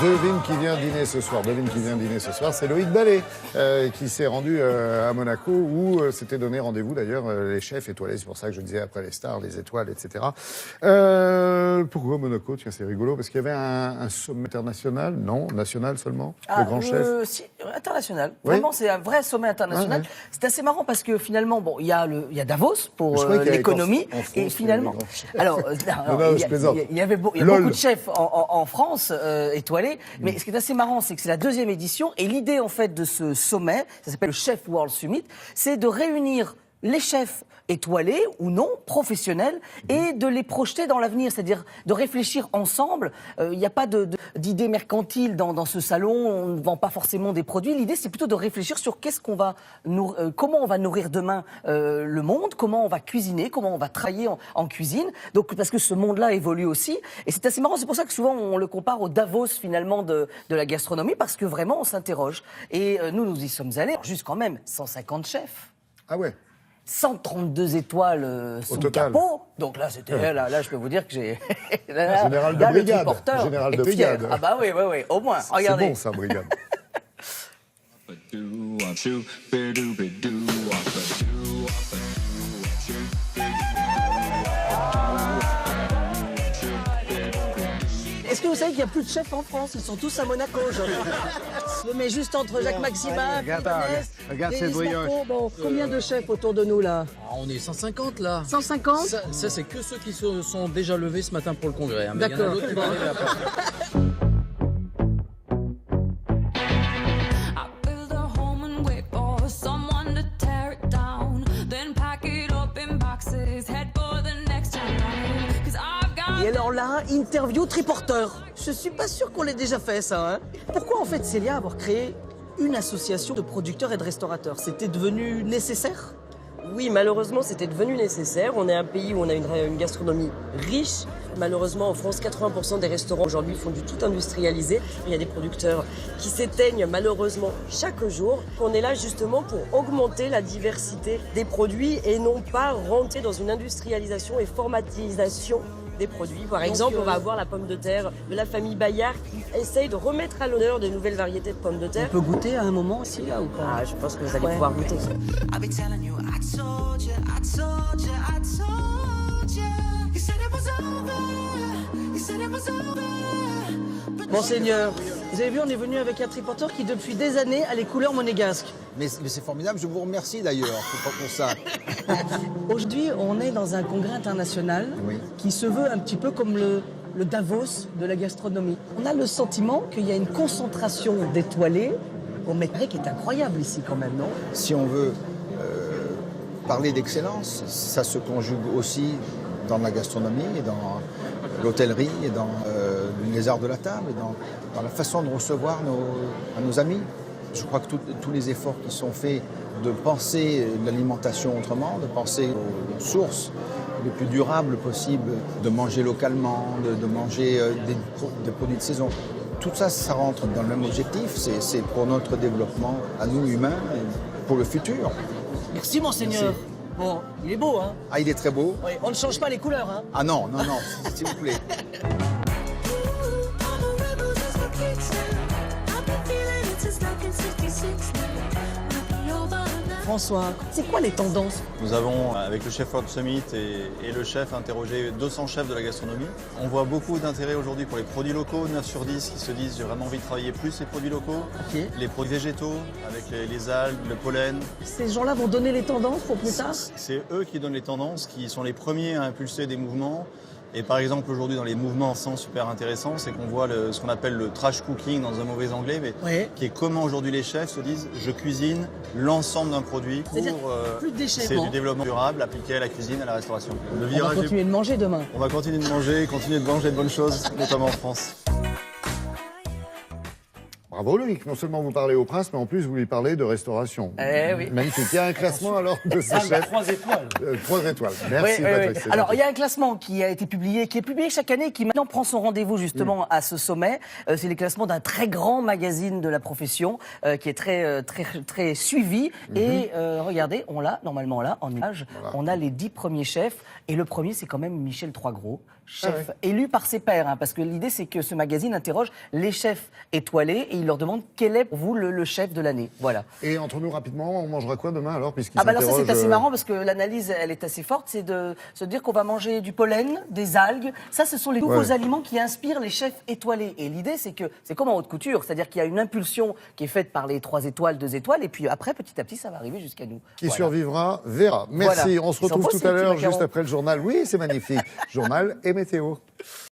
Devine qui vient dîner ce soir. Devine qui vient dîner ce soir. C'est Loïc Ballet qui s'est rendu à Monaco où s'étaient donné rendez-vous d'ailleurs les chefs étoilés. C'est pour ça que je disais après les stars, les étoiles, etc. Pourquoi Monaco? Tiens, c'est rigolo parce qu'il y avait un sommet international. Non, national seulement. Le grand chef. Si, international. Oui. Vraiment, c'est un vrai sommet international. Ouais. C'est assez marrant parce que finalement, bon, il y a Davos pour l'économie et finalement, alors, il y a beaucoup de chefs en France étoilés. Mais ce qui est assez marrant, c'est que c'est la 2e édition et l'idée en fait de ce sommet, ça s'appelle le Chef World Summit, c'est de réunir les chefs étoilés ou non, professionnels, et de les projeter dans l'avenir, c'est-à-dire de réfléchir ensemble. Il n'y a pas d'idée mercantile dans ce salon, on ne vend pas forcément des produits. L'idée, c'est plutôt de réfléchir sur comment on va nourrir demain le monde, comment on va cuisiner, comment on va travailler en cuisine. Donc, parce que ce monde-là évolue aussi. Et c'est assez marrant, c'est pour ça que souvent on le compare au Davos finalement de la gastronomie, parce que vraiment on s'interroge. Et nous y sommes allés, juste quand même 150 chefs. Ah ouais. 132 étoiles sous le capot. Donc là, c'était là, je peux vous dire que j'ai général de brigade. Général de brigade. Ah bah oui, au moins. Regardez. C'est bon ça, brigade. Est-ce que vous savez qu'il n'y a plus de chefs en France? Ils sont tous à Monaco, je me mets juste entre Jacques Maximin, regarde cette brioche. Bon, combien de chefs autour de nous, là? On est 150, là. 150? Ça c'est que ceux qui se sont déjà levés ce matin pour le congrès. Hein, mais d'accord. Il y en a d'autres qui vont arriver après. Et alors là, interview triporteur. Je suis pas sûr qu'on l'ait déjà fait, ça. Hein. Pourquoi, en fait, Célia, avoir créé une association de producteurs et de restaurateurs? C'était devenu nécessaire? Oui, malheureusement, c'était devenu nécessaire. On est un pays où on a une gastronomie riche. Malheureusement, en France, 80% des restaurants aujourd'hui font du tout industrialisé. Il y a des producteurs qui s'éteignent malheureusement chaque jour. On est là justement pour augmenter la diversité des produits et non pas rentrer dans une industrialisation et formatisation des produits. Par exemple, on va avoir la pomme de terre de la famille Bayard qui essaye de remettre à l'honneur de nouvelles variétés de pommes de terre. On peut goûter à un moment ici, là, ou pas? Ah, je pense que vous allez pouvoir goûter. Monseigneur, vous avez vu, on est venu avec un triporteur qui, depuis des années, a les couleurs monégasques. Mais c'est formidable, je vous remercie d'ailleurs, c'est pas pour ça. Aujourd'hui, on est dans un congrès international qui se veut un petit peu comme le Davos de la gastronomie. On a le sentiment qu'il y a une concentration d'étoilés au mètre carré qui est incroyable ici quand même, non? Si on veut parler d'excellence, ça se conjugue aussi dans la gastronomie et dans l'hôtellerie et dans les arts de la table et dans la façon de recevoir nos amis. Je crois que tous les efforts qui sont faits de penser l'alimentation autrement, de penser aux sources les plus durables possibles, de manger localement, de manger des produits de saison. Tout ça, ça rentre dans le même objectif, c'est pour notre développement à nous humains et pour le futur. Merci, Monseigneur. Merci. Bon, il est beau, hein? Ah, il est très beau. Oui, on ne change pas les couleurs, hein? Ah non, s'il vous plaît. François, c'est quoi les tendances? Nous avons, avec le Chef World Summit et le chef, interrogé 200 chefs de la gastronomie. On voit beaucoup d'intérêt aujourd'hui pour les produits locaux, 9 sur 10 qui se disent j'ai vraiment envie de travailler plus les produits locaux, les produits végétaux avec les algues, le pollen. Ces gens-là vont donner les tendances pour plus tard? C'est eux qui donnent les tendances, qui sont les premiers à impulser des mouvements. Et par exemple, aujourd'hui, dans les mouvements sens super intéressants, c'est qu'on voit ce qu'on appelle le trash cooking dans un mauvais anglais, mais qui est comment aujourd'hui les chefs se disent je cuisine l'ensemble d'un produit pour... plus de déchets. C'est du développement durable appliqué à la cuisine, à la restauration. On va continuer de manger demain. On va continuer de manger de bonnes choses, notamment en France. Bravo Loïc, non seulement vous parlez au prince, mais en plus vous lui parlez de restauration. Oui. Magnifique. Il y a un classement alors de ces chefs. 3 étoiles. 3 étoiles. Merci Patrick. Alors il y a un classement qui a été publié, qui est publié chaque année, qui maintenant prend son rendez-vous justement à ce sommet. C'est le classement d'un très grand magazine de la profession, qui est très suivi. Et regardez, on l'a normalement là en image. Voilà. On a les 10 premiers chefs et le premier c'est quand même Michel Troisgros. Chef élu par ses pairs, parce que l'idée c'est que ce magazine interroge les chefs étoilés et il leur demande quel est pour vous le chef de l'année. Voilà. Et entre nous rapidement, on mangera quoi demain alors alors ça c'est assez marrant parce que l'analyse elle est assez forte, c'est de se dire qu'on va manger du pollen, des algues. Ça ce sont les nouveaux aliments qui inspirent les chefs étoilés. Et l'idée c'est que c'est comme en haute couture, c'est-à-dire qu'il y a une impulsion qui est faite par les 3 étoiles, 2 étoiles et puis après petit à petit ça va arriver jusqu'à nous. Qui survivra verra. Merci, on se retrouve tout à l'heure juste après le journal. Oui, c'est magnifique. Journal et météo.